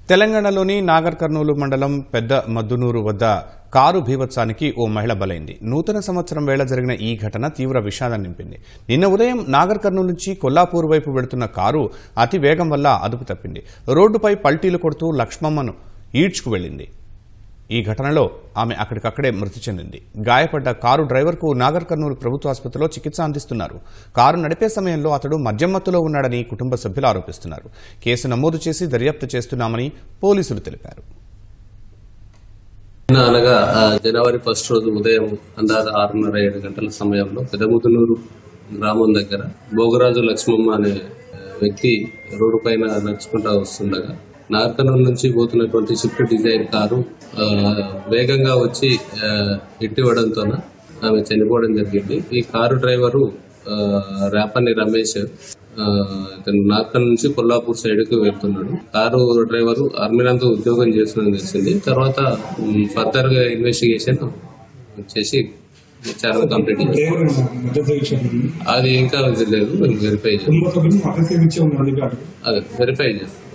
తెలంగాణలోని నాగర్ కర్నూలు మండలం పెద్ద మద్దునూరు వద్ద కారు బీభత్సానికి ఓ మహిళ బలైంది. నూతన సంవత్సరం వేళ జరిగిన ఈ ఘటన తీవ్ర విషాదాన్ని నింపింది. నిన్న ఉదయం నాగర్ కర్నూలు నుంచి కొల్లాపూర్ వైపు వెళుతున్న కారు అతి వేగం వల్ల అదుపు తప్పింది. రోడ్డుపై పల్టీలు కొడుతూ లక్ష్మమ్మను ఈడ్చుకు వెళ్లింది. ఈ ఘటనలో ఆమె అక్కడికక్కడే మృతి చెందింది. గాయపడ్డ కారు డ్రైవర్కు నాగర్ కర్నూలు ప్రభుత్వ ఆసుపత్రిలో చికిత్స అందిస్తున్నారు. కారు నడిపే సమయంలో అతడు మద్యం మత్తులో ఉన్నాడని కుటుంబ సభ్యులు ఆరోపిస్తున్నారు. కేసు నమోదు చేసి దర్యాప్తు చేస్తున్నామని పోలీసులు తెలిపారు. అనగా జనవరి 1 రోజు ఉదయం అందాజ 6:30-7 గంటల సమయంలో పెదముతునూరు గ్రామం దగ్గర భోగరాజు లక్ష్మమ్మ అనే వ్యక్తి రోడ్డు పైన నడుచుకుంటూ వస్తుండగా నాగర్ కర్నూలు నుంచి పోతున్నటువంటి స్విఫ్ట్ డిజైర్ కారు వేగంగా వచ్చి ఇట్టివ్వడంతో ఆమె చనిపోవడం జరిగింది. ఈ కారు డ్రైవరు రేపల్లి రమేష్ నాగర్ కర్నూలు నుంచి కొల్లాపూర్ సైడ్ కు వెళ్తున్నాడు. కారు డ్రైవరు ఆర్మీనంతా ఉద్యోగం చేస్తున్నది తెలిసింది. తర్వాత ఫర్దర్ గా ఇన్వెస్టిగేషన్ చేసి విచారణ కంప్లీట్ అది ఇంకా లేదు, వెరిఫై చేస్తాం.